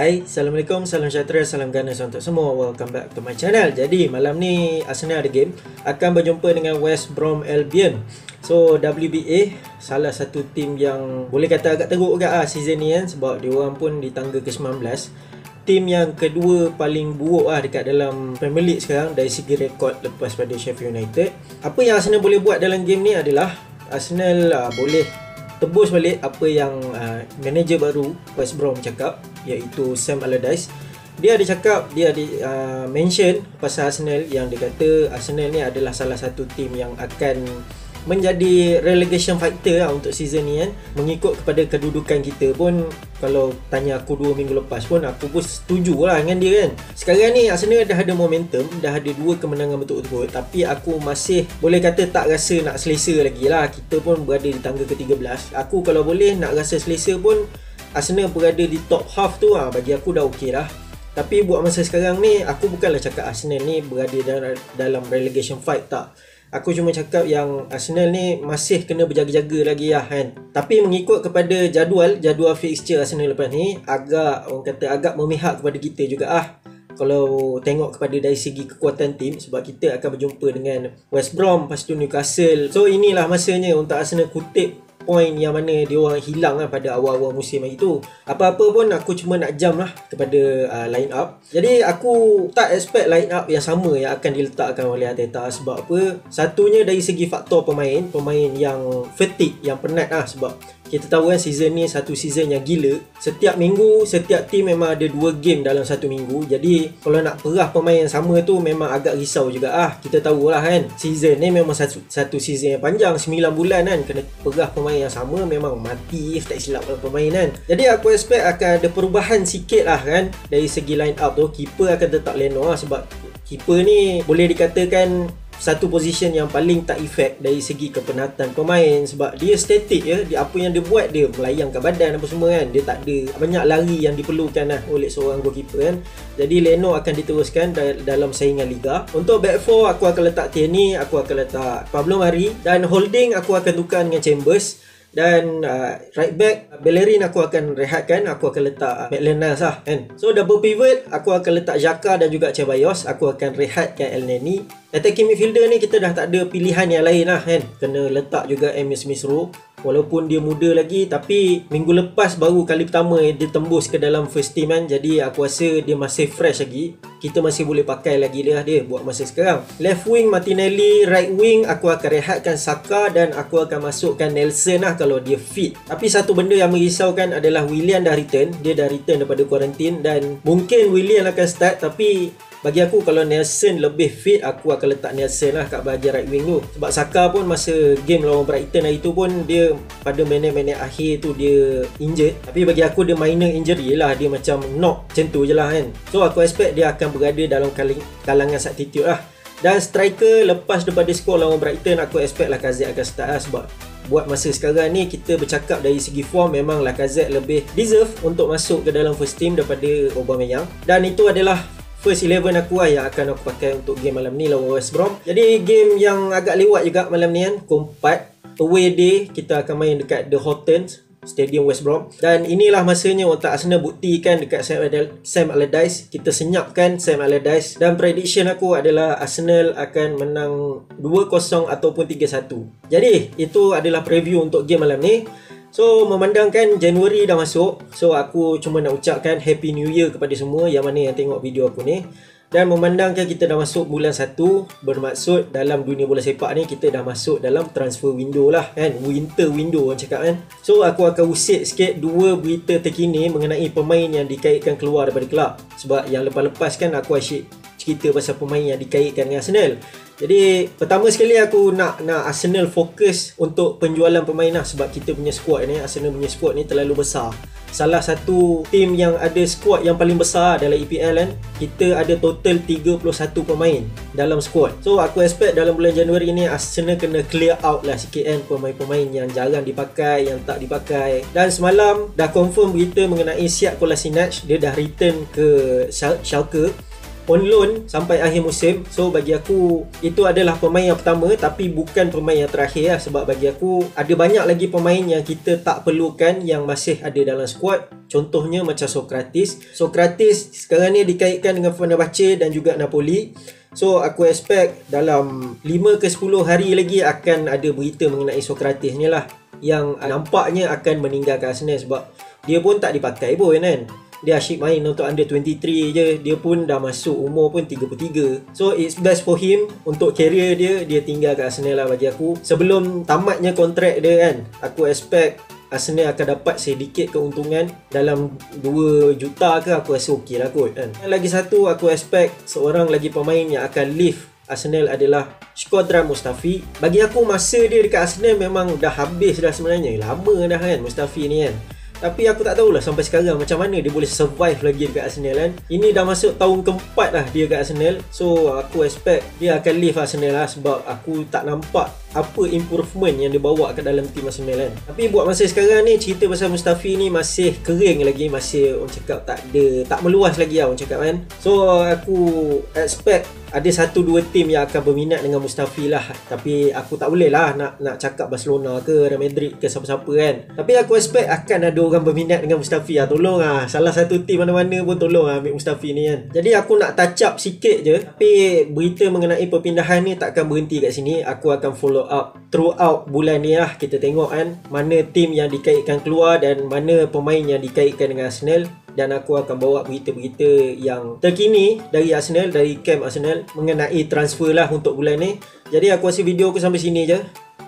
Hai, Assalamualaikum, salam sejahtera, salam ganas untuk semua. Welcome back to my channel. Jadi malam ni Arsenal ada game, akan berjumpa dengan West Brom Albion. So WBA salah satu tim yang boleh kata agak teruk juga season ni kan, sebab diorang pun di tangga ke-19. Tim yang kedua paling buruk dekat dalam Premier League sekarang dari segi rekod lepas pada Sheffield United. Apa yang Arsenal boleh buat dalam game ni adalah Arsenal boleh tebus balik apa yang manager baru West Brom cakap, iaitu Sam Allardyce. Dia ada cakap, dia ada mention pasal Arsenal, yang dia kata Arsenal ni adalah salah satu tim yang akan menjadi relegation fighter untuk season ni kan. Mengikut kepada kedudukan kita pun, kalau tanya aku 2 minggu lepas pun, aku pun setuju lah dengan dia kan. Sekarang ni Arsenal dah ada momentum, dah ada 2 kemenangan betul-betul, tapi aku masih boleh kata tak rasa nak selesa lagi lah. Kita pun berada di tangga ke-13. Aku kalau boleh nak rasa selesa pun, Arsenal berada di top half tu bagi aku dah okey lah. Tapi buat masa sekarang ni, aku bukanlah cakap Arsenal ni berada dalam relegation fight, tak. Aku cuma cakap yang Arsenal ni masih kena berjaga-jaga lagi lah kan. Tapi mengikut kepada jadual fixture Arsenal lepas ni, agak orang kata agak memihak kepada kita juga kalau tengok kepada dari segi kekuatan tim, sebab kita akan berjumpa dengan West Brom, lepas tu Newcastle. So inilah masanya untuk Arsenal kutip poin yang mana dia orang hilang pada awal-awal musim itu. Apa-apa pun aku cuma nak jam lah kepada line up. Jadi aku tak expect line up yang sama yang akan diletakkan oleh Arteta. Sebab apa? Satunya dari segi faktor pemain yang fatigue, yang penat sebab kita tahu kan season ni satu season yang gila. Setiap minggu, setiap team memang ada 2 game dalam satu minggu. Jadi kalau nak perah pemain yang sama tu memang agak risau juga Kita tahu lah kan, season ni memang satu season yang panjang, 9 bulan kan. Kena perah pemain yang sama memang mati tak silap pemain kan. Jadi aku expect akan ada perubahan sikit lah kan. Dari segi line up tu, keeper akan tetap Leno sebab keeper ni boleh dikatakan satu position yang paling tak efek dari segi kepenatan pemain, sebab dia statik dia apa yang dia buat, dia melayangkan badan apa semua kan. Dia tak ada banyak lari yang diperlukan oleh seorang goalkeeper kan. Jadi Leno akan diteruskan dalam saingan liga. Untuk back 4 aku akan letak Tierney, aku akan letak Pablo Mari, dan holding aku akan tukar dengan Chambers. Dan right back Bellerin aku akan rehatkan, aku akan letak Maitland-Niles kan. So double pivot aku akan letak Xhaka dan juga Ceballos, aku akan rehatkan Elneny. Attacking midfielder ni kita dah tak ada pilihan yang lain kan. Kena letak juga Emil Smith-Rowe. Walaupun dia muda lagi, tapi minggu lepas baru kali pertama dia tembus ke dalam first team kan. Jadi aku rasa dia masih fresh lagi. Kita masih boleh pakai lagi dia buat masa sekarang. Left wing Martinelli, right wing aku akan rehatkan Saka, dan aku akan masukkan Nelson kalau dia fit. Tapi satu benda yang merisaukan adalah Willian dah return. Dia dah return daripada kuarantin, dan mungkin Willian akan start, tapi bagi aku kalau Nelson lebih fit, aku akan letak Nelson kat bahagian right wing tu. Sebab Saka pun masa game lawan Brighton hari tu pun, dia pada minit-minit akhir tu dia injured. Tapi bagi aku dia minor injury lah, dia macam knock macam tu je lah kan. So aku expect dia akan berada dalam kalangan substitute lah. Dan striker lepas daripada skor lawan Brighton, aku expect Lacazette akan start sebab buat masa sekarang ni kita bercakap dari segi form, memang Lacazette lebih deserve untuk masuk ke dalam first team daripada Aubameyang. Dan itu adalah first 11 aku yang akan aku pakai untuk game malam ni lawan West Brom. Jadi game yang agak lewat juga malam ni kan, keempat away day, kita akan main dekat The Houghton Stadium West Brom. Dan inilah masanya untuk Arsenal buktikan dekat Sam Allardyce. Kita senyapkan Sam Allardyce, dan prediction aku adalah Arsenal akan menang 2-0 ataupun 3-1. Jadi itu adalah preview untuk game malam ni. So memandangkan Januari dah masuk, so aku cuma nak ucapkan Happy New Year kepada semua yang mana yang tengok video aku ni. Dan memandangkan kita dah masuk bulan 1, bermaksud dalam dunia bola sepak ni kita dah masuk dalam transfer window lah kan, winter window orang cakap kan. So aku akan usik sikit 2 berita terkini mengenai pemain yang dikaitkan keluar daripada kelab. Sebab yang lepas-lepas kan aku asyik cerita pasal pemain yang dikaitkan dengan Arsenal. Jadi pertama sekali aku nak Arsenal fokus untuk penjualan pemain sebab kita punya squad ni, Arsenal punya squad ni terlalu besar. Salah satu tim yang ada squad yang paling besar dalam EPL kan. Kita ada total 31 pemain dalam squad. So aku expect dalam bulan Januari ni Arsenal kena clear out lah sikit kan pemain-pemain yang jarang dipakai, yang tak dipakai. Dan semalam dah confirm berita mengenai Sead Kolasinac, dia dah return ke Schalke. on loan sampai akhir musim. So bagi aku itu adalah pemain yang pertama tapi bukan pemain yang terakhir lah. Sebab bagi aku ada banyak lagi pemain yang kita tak perlukan yang masih ada dalam squad. Contohnya macam Sokratis sekarang ni dikaitkan dengan Fenerbahce dan juga Napoli. So aku expect dalam 5 ke 10 hari lagi akan ada berita mengenai Sokratis ni lah, yang nampaknya akan meninggalkan Arsenal sebab dia pun tak dipakai pun kan. Dia asyik main untuk under 23 je. Dia pun dah masuk umur pun 33. So it's best for him untuk career dia tinggal kat Arsenal lah bagi aku. Sebelum tamatnya kontrak dia kan, aku expect Arsenal akan dapat sedikit keuntungan dalam 2 juta ke, aku rasa okey lah kot kan. Dan lagi satu, aku expect seorang lagi pemain yang akan leave Arsenal adalah Shkodran Mustafi. Bagi aku masa dia dekat Arsenal memang dah habis dah sebenarnya. Lama dah kan Mustafi ni kan. Tapi aku tak tahulah sampai sekarang macam mana dia boleh survive lagi dekat Arsenal kan. Ini dah masuk tahun keempat lah dia kat Arsenal. So aku expect dia akan leave Arsenal lah sebab aku tak nampak apa improvement yang dia bawa ke dalam tim Arsenal kan. Tapi buat masa sekarang ni, cerita pasal Mustafi ni masih kering lagi, masih orang cakap tak meluas lagi lah orang cakap kan. So aku expect ada 1-2 tim yang akan berminat dengan Mustafi lah. Tapi aku tak boleh lah nak cakap Barcelona ke Real Madrid ke siapa-siapa kan. Tapi aku expect akan ada orang berminat dengan Mustafi lah. Tolong lah, salah satu tim mana-mana pun tolong lah ambil Mustafi ni kan. Jadi aku nak touch up sikit je. Tapi berita mengenai perpindahan ni takkan berhenti kat sini. Aku akan follow up throughout bulan ni lah. Kita tengok kan mana tim yang dikaitkan keluar dan mana pemain yang dikaitkan dengan Arsenal. Dan aku akan bawa berita-berita yang terkini dari Arsenal, dari camp Arsenal mengenai transfer lah untuk bulan ni. Jadi aku rasa video aku sampai sini je.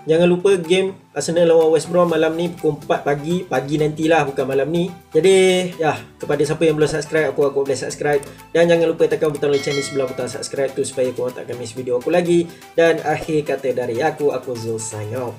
Jangan lupa game Arsenal lawan West Brom malam ni pukul 4 pagi nantilah, bukan malam ni. Jadi ya, kepada siapa yang belum subscribe, aku boleh subscribe. Dan jangan lupa tekan butang lonceng di sebelah butang subscribe tu supaya korang tak akan miss video aku lagi. Dan akhir kata dari aku Zul sign out.